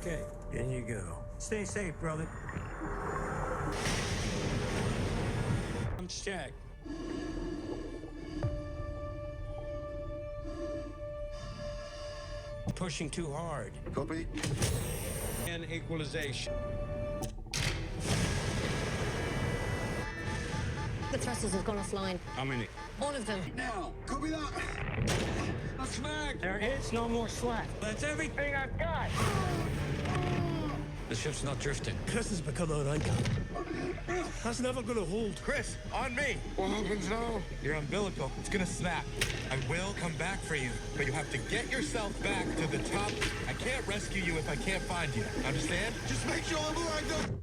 Okay, in you go. Stay safe, brother. Check. Pushing too hard. Copy. And equalization. The thrusters have gone offline. How many? All of them. Now, copy that. Smack! There is no more slack. That's everything I've got. The ship's not drifting. Chris has become our anchor. That's never gonna hold. Chris, on me. What happens now? Your umbilical, it's gonna snap. I will come back for you, but you have to get yourself back to the top. I can't rescue you if I can't find you. Understand? Just make sure I'm alright though.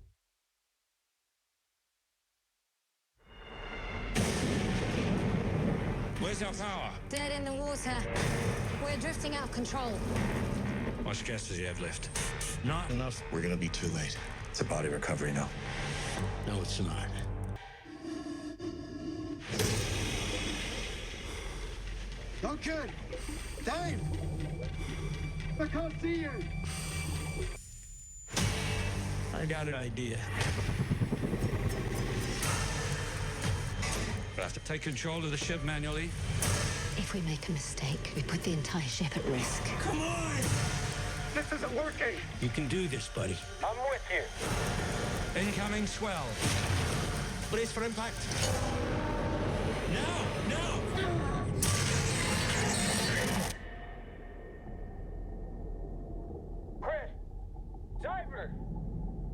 Where's our power? Dead in the water. We're drifting out of control. How much gas does he have left? Not enough. We're gonna be too late. It's a body recovery now. No, it's not. Duncan! Dave! I can't see you! I got an idea. We'll have to take control of the ship manually. If we make a mistake, we put the entire ship at risk. Come on! This isn't working. You can do this, buddy. I'm with you. Incoming swell. Brace for impact. No! No! Chris! Diver!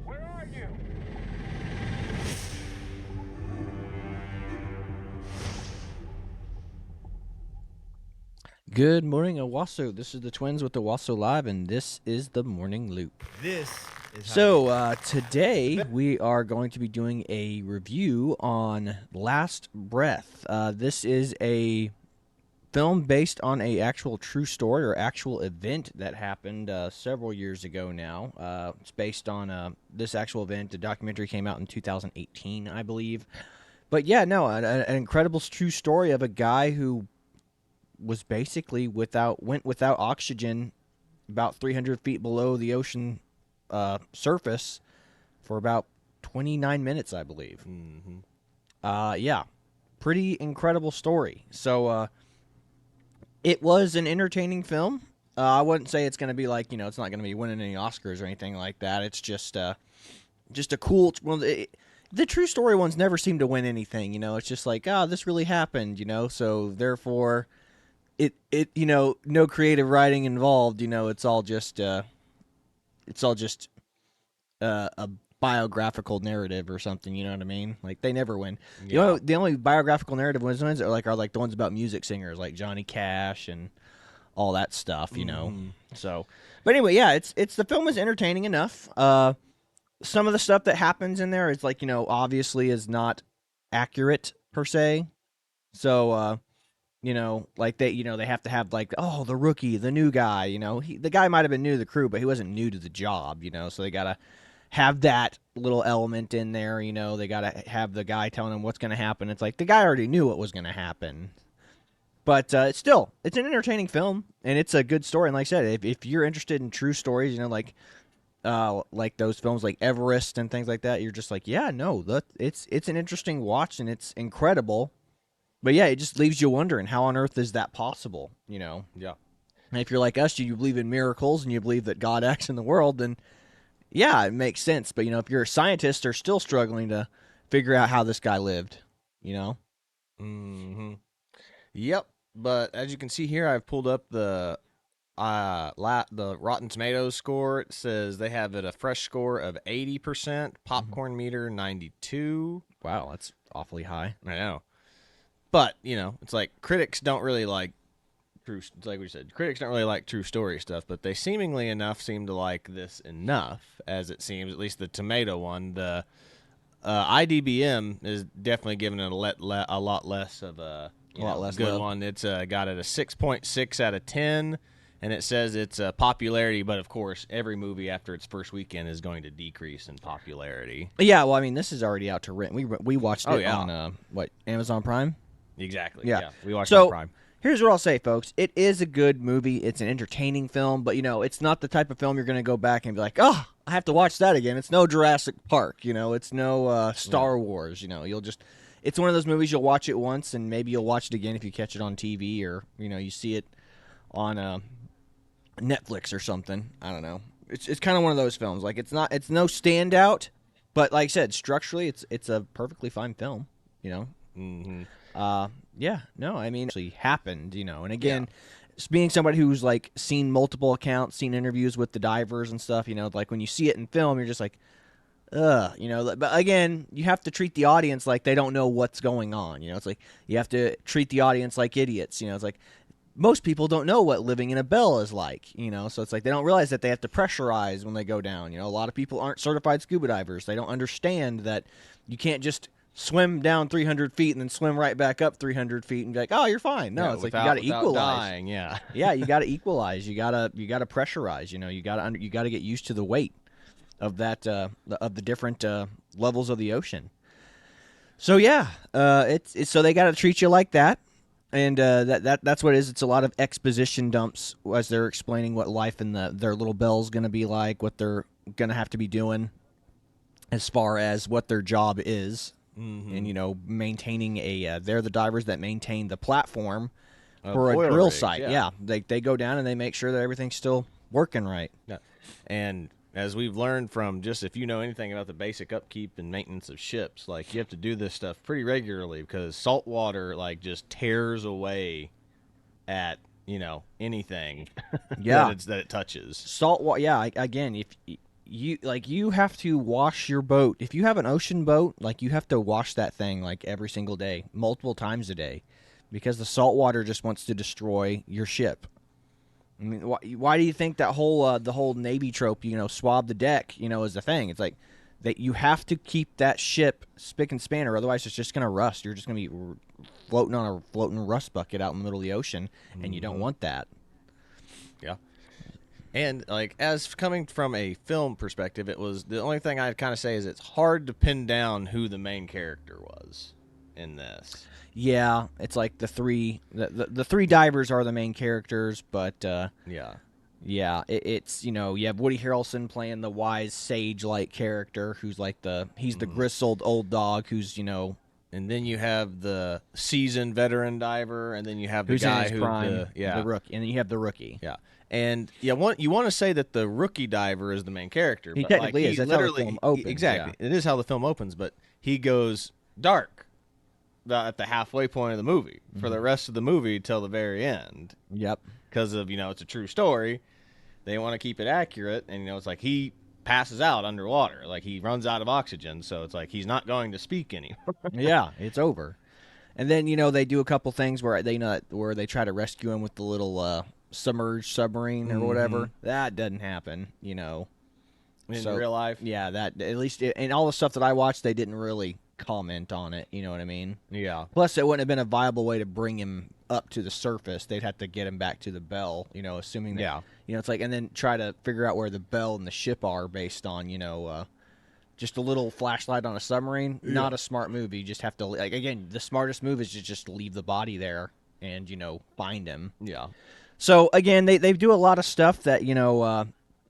Where are you? Good morning, Owasso. This is the Twins with Owasso Live, and this is the Morning Loop. This is Today we are going to be doing a review on Last Breath. This is a film based on a actual true story or actual event that happened several years ago now. It's based on this actual event. The documentary came out in 2018, I believe. But yeah, no, an incredible true story of a guy who was basically went without oxygen about 300 feet below the ocean surface for about 29 minutes, I believe. Yeah, pretty incredible story. So it was an entertaining film. I wouldn't say it's going to be like, it's not going to be winning any Oscars or anything like that. It's just a cool. Well, the true story ones never seem to win anything. It's just like, this really happened. So therefore, it no creative writing involved. It's all just a biographical narrative or something. You know what I mean? Like, they never win. Yeah. The only biographical narrative ones are like the ones about music singers like Johnny Cash and all that stuff. So, but anyway, yeah, it's the film is entertaining enough. Some of the stuff that happens in there is like, obviously is not accurate per se. So, like they have to have like, the rookie, the new guy, the guy might have been new to the crew, but he wasn't new to the job, so they got to have that little element in there, they got to have the guy telling them what's going to happen. It's like the guy already knew what was going to happen. But it's an entertaining film, and it's a good story. And like I said, if you're interested in true stories, like those films like Everest and things like that, you're just like, yeah, no, it's an interesting watch, and it's incredible. But yeah, it just leaves you wondering, how on earth is that possible, Yeah. And if you're like us, you believe in miracles and you believe that God acts in the world, then yeah, it makes sense. But, if you're a scientist, they're still struggling to figure out how this guy lived, Mm-hmm. Yep. But as you can see here, I've pulled up the Rotten Tomatoes score. It says they have it a fresh score of 80%, popcorn meter 92. Wow, that's awfully high. I know. But, it's like critics don't really like it's like we said, critics don't really like true story stuff, but they seemingly enough seem to like this enough, as it seems, at least the tomato one. The IDBM is definitely giving it a lot less of a good love. one. It's got it a 6.6 out of 10, and it says it's popularity, but of course, every movie after its first weekend is going to decrease in popularity. Yeah, well, I mean, this is already out to rent. We watched it yeah. on, Amazon Prime? Exactly. Yeah. We watched it on Prime. Here's what I'll say, folks. It is a good movie. It's an entertaining film, but, it's not the type of film you're going to go back and be like, oh, I have to watch that again. It's no Jurassic Park, it's no Star Wars, you'll just, it's one of those movies you'll watch it once and maybe you'll watch it again if you catch it on TV or, you see it on Netflix or something. I don't know. It's kind of one of those films. Like, it's no standout, but like I said, structurally, it's a perfectly fine film, Mm-hmm. Actually happened, and again, being somebody who's like seen multiple accounts, seen interviews with the divers and stuff, like when you see it in film, you're just like, ugh, but again, you have to treat the audience like they don't know what's going on, it's like you have to treat the audience like idiots, it's like most people don't know what living in a bell is like, so it's like they don't realize that they have to pressurize when they go down, a lot of people aren't certified scuba divers, they don't understand that you can't just swim down 300 feet and then swim right back up 300 feet and be like, oh, you're fine. No, it's like you got to equalize. Dying, yeah, you got to equalize. You got to pressurize. You got to get used to the weight of that of the different levels of the ocean. So it's so they got to treat you like that, and that's what it is. It's a lot of exposition dumps as they're explaining what life in their little bell's going to be like, what they're going to have to be doing as far as what their job is. Mm-hmm. And maintaining they're the divers that maintain the platform for a oil drill rig, site. yeah. They go down and they make sure that everything's still working right. Yeah. And as we've learned from just if you know anything about the basic upkeep and maintenance of ships, like you have to do this stuff pretty regularly because salt water like just tears away at anything that it touches. Salt water. Yeah. Again, if you have to wash your boat. If you have an ocean boat, like you have to wash that thing like every single day, multiple times a day, because the salt water just wants to destroy your ship. I mean, why do you think that the whole Navy trope, swab the deck, is the thing? It's like that you have to keep that ship spick and span, or otherwise it's just going to rust. You're just going to be floating on a floating rust bucket out in the middle of the ocean, and you don't want that. Yeah. And, like, as coming from a film perspective, it was the only thing I'd kind of say is it's hard to pin down who the main character was in this. Yeah, it's like the three divers are the main characters, but it's you have Woody Harrelson playing the wise sage-like character who's like he's the grizzled old dog who's and then you have the seasoned veteran diver, and then you have the guy who's the rookie, and then you have the rookie. Yeah. And you want to say that the rookie diver is the main character. He but technically is. That's literally, how the film opens. Exactly. Yeah. It is how the film opens, but he goes dark at the halfway point of the movie for the rest of the movie till the very end. Yep. Because of, it's a true story. They want to keep it accurate, and, it's like he passes out underwater. Like, he runs out of oxygen, so it's like he's not going to speak anymore. Yeah, it's over. And then, they do a couple things where they try to rescue him with the little submerged submarine or whatever. That doesn't happen, in real life. Yeah, that at least and all the stuff that I watched, they didn't really comment on it. You know what I mean? Yeah. Plus, it wouldn't have been a viable way to bring him up to the surface. They'd have to get him back to the bell. Assuming that. Yeah. It's like, and then try to figure out where the bell and the ship are based on. Just a little flashlight on a submarine. Yeah. Not a smart move. You just have to again. The smartest move is to just leave the body there and find him. Yeah. So, again, they do a lot of stuff that,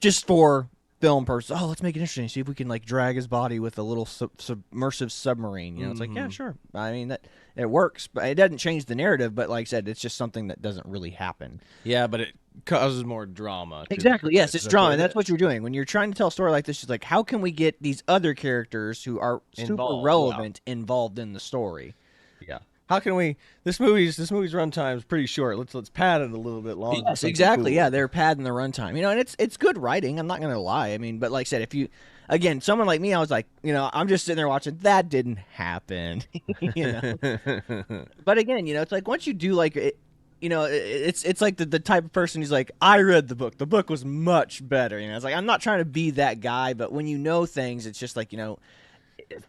just for film purposes. Oh, let's make it interesting. See if we can, drag his body with a little submersive submarine. It's like, yeah, sure. I mean, that it works, but it doesn't change the narrative. But like I said, it's just something that doesn't really happen. Yeah, but it causes more drama. Exactly, yes, it's drama. And that's what you're doing. When you're trying to tell a story like this, it's like, how can we get these other characters who are super relevant involved in the story? Yeah. How can we? This movie's runtime is pretty short. Let's pad it a little bit longer. Yes, exactly. Cool. Yeah, they're padding the runtime. And it's good writing. I'm not gonna lie. I mean, but like I said, if you, again, someone like me, I was like, I'm just sitting there watching. That didn't happen. But again, it's like once you do it, it's like the type of person who's like, I read the book. The book was much better. It's like I'm not trying to be that guy, but when you know things, it's just like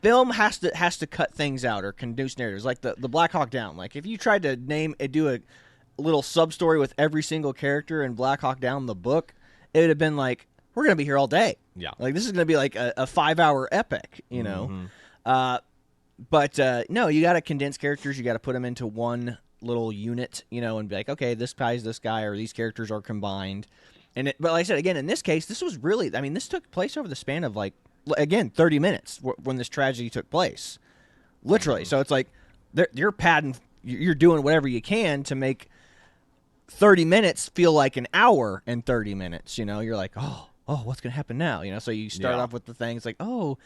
film has to cut things out or condense narratives, like the Black Hawk Down. Like if you tried to do a little sub story with every single character in Black Hawk Down the book, it would have been like, we're gonna be here all day. Yeah, like this is gonna be like a 5-hour epic, But no, you got to condense characters. You got to put them into one little unit, and be like, okay, this guy's this guy, or these characters are combined. But like I said, again, in this case, this was really, I mean, this took place over the span of like, again, 30 minutes when this tragedy took place, literally. So it's like you're doing whatever you can to make 30 minutes feel like an hour and 30 minutes. You're like, oh, what's gonna happen now? So you start off with the things like, oh,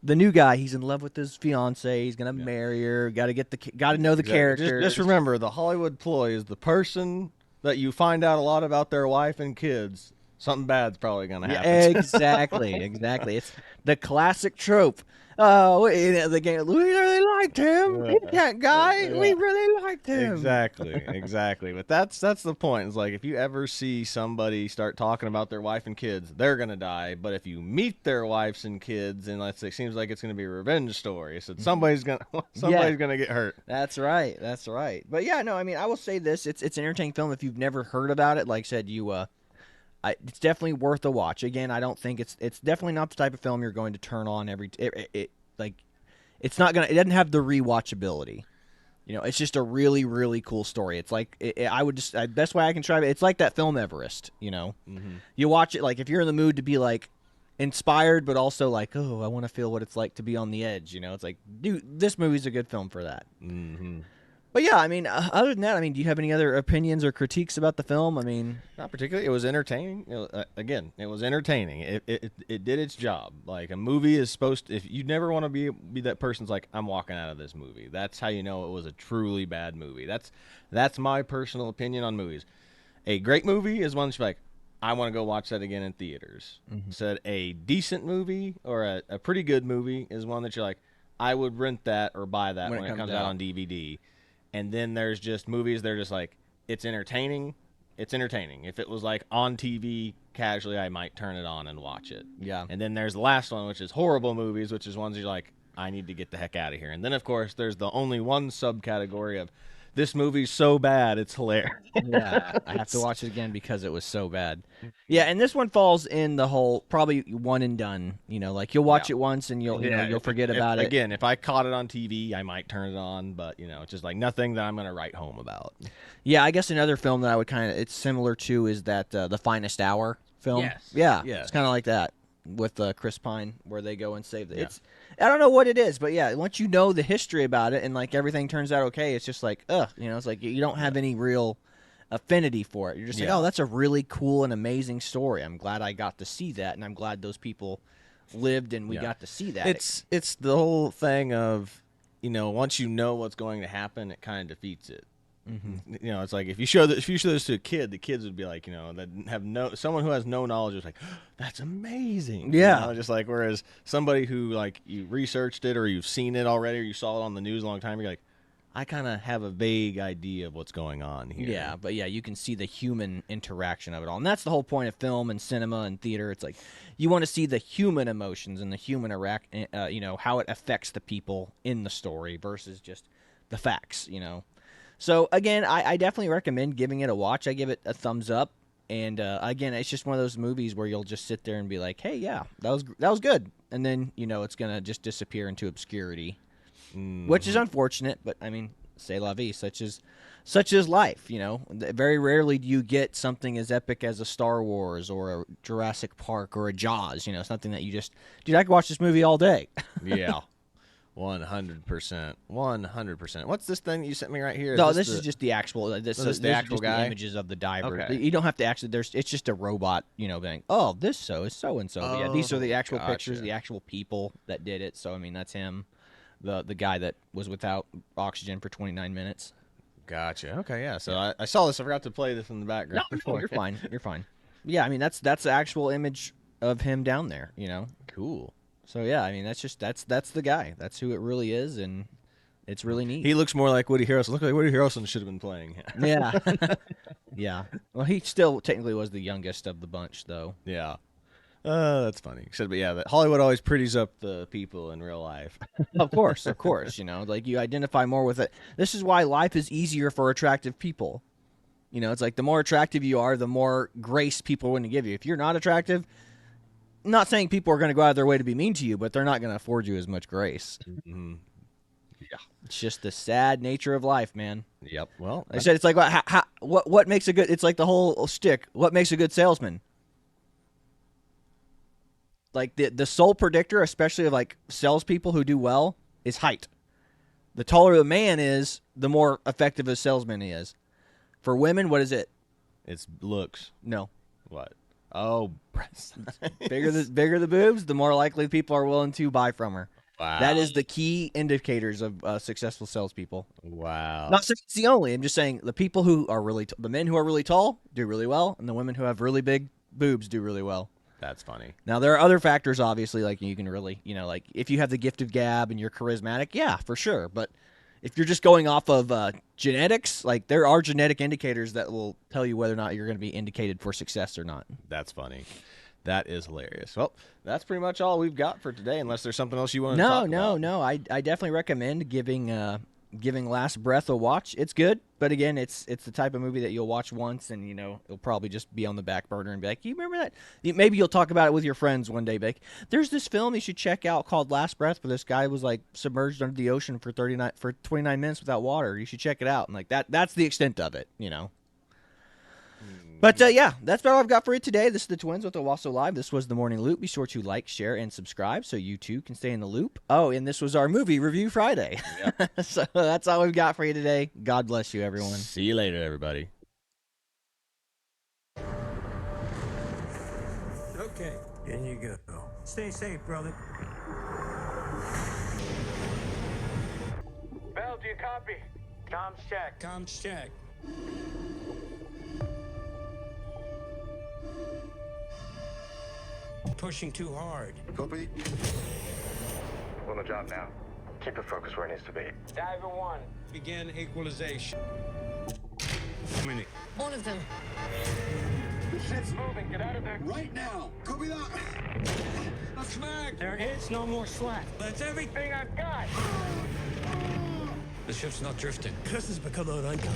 the new guy, he's in love with his fiance, he's gonna marry her. Got to know the character. Just remember, the Hollywood ploy is the person that you find out a lot about their wife and kids. Something bad's probably gonna happen. Exactly. It's the classic trope. Oh, the game. We really liked him. He's that guy. Yeah. We really liked him. Exactly. But that's the point. It's like if you ever see somebody start talking about their wife and kids, they're gonna die. But if you meet their wives and kids, and let's say it seems like it's gonna be a revenge story, so somebody's gonna get hurt. That's right. But yeah, no, I mean, I will say this: it's an entertaining film. If you've never heard about it, like I said, it's definitely worth a watch. Again, I don't think it's definitely not the type of film you're going to turn on it's not gonna. It doesn't have the rewatchability. It's just a really, really cool story. It's like best way I can describe it. It's like that film Everest. You watch it like if you're in the mood to be like inspired, but also like, oh, I want to feel what it's like to be on the edge. It's like, dude, this movie's a good film for that. Mm-hmm. But yeah, I mean, other than that, I mean, do you have any other opinions or critiques about the film? I mean, not particularly. It was entertaining. Again, it was entertaining. It did its job. Like a movie is supposed to. If you never want to be that person's like, I'm walking out of this movie. That's how you know it was a truly bad movie. That's my personal opinion on movies. A great movie is one that's like, I want to go watch that again in theaters. Mm-hmm. Said a decent movie or a pretty good movie is one that you're like, I would rent that or buy that when it comes out on DVD. And then there's just movies that are just like, it's entertaining. It's entertaining. If it was like on TV casually, I might turn it on and watch it. Yeah. And then there's the last one, which is horrible movies, which is ones you're like, I need to get the heck out of here. And then, of course, there's the only one subcategory of this movie's so bad, it's hilarious. Yeah, I have to watch it again because it was so bad. Yeah, and this one falls in the whole probably one and done. Like you'll watch it once and you'll forget about it. Again, if I caught it on TV, I might turn it on, but it's just like nothing that I'm going to write home about. Yeah, I guess another film that I would it's similar to is that The Finest Hour film. Yes. Yeah. It's kind of like that with Chris Pine, where they go and save it. It's I don't know what it is, but yeah, once you know the history about it and like everything turns out okay, it's just like it's like you don't have any real affinity for it. You're just like, oh, that's a really cool and amazing story. I'm glad I got to see that, and I'm glad those people lived and we got to see that. It's the whole thing of once you know what's going to happen, it kind of defeats it. Mm-hmm. It's like if you show this to a kid, the kids would be like, that have someone who has no knowledge is like, oh, that's amazing. Yeah. Just like whereas somebody who like you researched it or you've seen it already or you saw it on the news a long time, you're like, I kind of have a vague idea of what's going on here. Yeah, but yeah, you can see the human interaction of it all, and that's the whole point of film and cinema and theater. It's like you want to see the human emotions and the human how it affects the people in the story versus just the facts. So, again, I definitely recommend giving it a watch. I give it a thumbs up. And, again, it's just one of those movies where you'll just sit there and be like, hey, yeah, that was good. And then, it's going to just disappear into obscurity, which is unfortunate. But, I mean, c'est la vie, such is life, Very rarely do you get something as epic as a Star Wars or a Jurassic Park or a Jaws, something that you just, dude, I could watch this movie all day. Yeah. 100%. What's this thing that you sent me right here? No, this is just the actual. This is the actual guy. The images of the diver. Okay. You don't have to actually. It's just a robot. Being, oh, this is so and so. Yeah, these are the actual pictures, the actual people that did it. So I mean, that's him, the guy that was without oxygen for 29 minutes. Gotcha. Okay, yeah. So I saw this. I forgot to play this in the background. No, you're fine. You're fine. Yeah, I mean that's the actual image of him down there. Cool. So yeah, I mean that's the guy. That's who it really is, and it's really neat. He looks more like Woody Harrelson. Look like Woody Harrelson should have been playing. Yeah, yeah. Well, he still technically was the youngest of the bunch, though. Yeah, that's funny. But yeah, Hollywood always pretties up the people in real life. Of course. Like you identify more with it. This is why life is easier for attractive people. It's like the more attractive you are, the more grace people are going to give you. If you're not attractive. Not saying people are going to go out of their way to be mean to you, but they're not going to afford you as much grace. Mm-hmm. It's just the sad nature of life, man. Yep. Well, I said it's like what makes a good. It's like the whole stick. What makes a good salesman? Like the sole predictor, especially of like salespeople who do well, is height. The taller the man is, the more effective a salesman he is. For women, what is it? it's looks. No. What? Oh, breast. Bigger the boobs, the more likely people are willing to buy from her. Wow. That is the key indicators of successful salespeople. Wow. Not saying it's the only. I'm just saying the people who are really the men who are really tall do really well, and the women who have really big boobs do really well. That's funny. Now there are other factors, obviously, like you can really, like if you have the gift of gab and you're charismatic, yeah, for sure. But if you're just going off of genetics, like there are genetic indicators that will tell you whether or not you're going to be indicated for success or not. That's funny. That is hilarious. Well, that's pretty much all we've got for today, unless there's something else you want to talk about. No. I definitely recommend giving Last Breath a watch. It's good, but again, it's the type of movie that you'll watch once and it'll probably just be on the back burner and be like, you remember that? Maybe you'll talk about it with your friends one day. Be like, there's this film you should check out called Last Breath, where this guy was like submerged under the ocean for 29 minutes without water. You should check it out. And like that's the extent of it. But yeah, that's about all I've got for you today. This is the Twins with Owasso Live. This was the Morning Loop. Be sure to like, share, and subscribe so you too can stay in the loop. Oh, and this was our movie review Friday. Yep. So that's all we've got for you today. God bless you, everyone. See you later, everybody. Okay, in you go. Stay safe, brother. Bell, do you copy? Comms check. Comms check. Pushing too hard. Copy. On the job now. Keep the focus where it needs to be. Diver 1. Begin equalization. Minute. All of them. The ship's Moving, get out of there. right now. Copy that. A smack! There is no more slack. That's everything I've got. The ship's not drifting. Chris has become our anchor.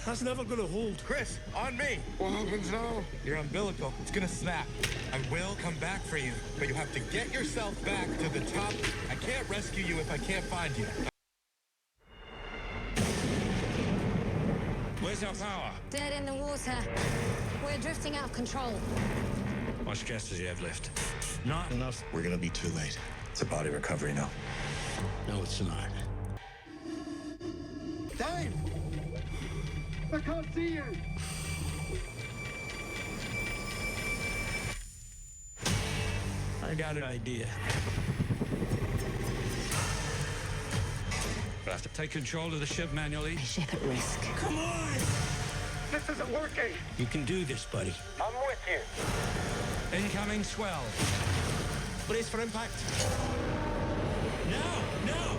That's never going to hold. Chris, on me. What happens now? Your umbilical, it's gonna snap. I will come back for you, but you have to get yourself back to the top. I can't rescue you if I can't find you. Where's our power? Dead in the water. We're drifting out of control. How much gas does he have left? Not enough. We're gonna be too late. It's a body recovery now. No, it's not. Dave! I can't see you! I got an idea. We'll have to take control of the ship manually. Ship at risk. Come on! This isn't working. You can do this, buddy. I'm with you. Incoming swell. Brace for impact. Now! Now!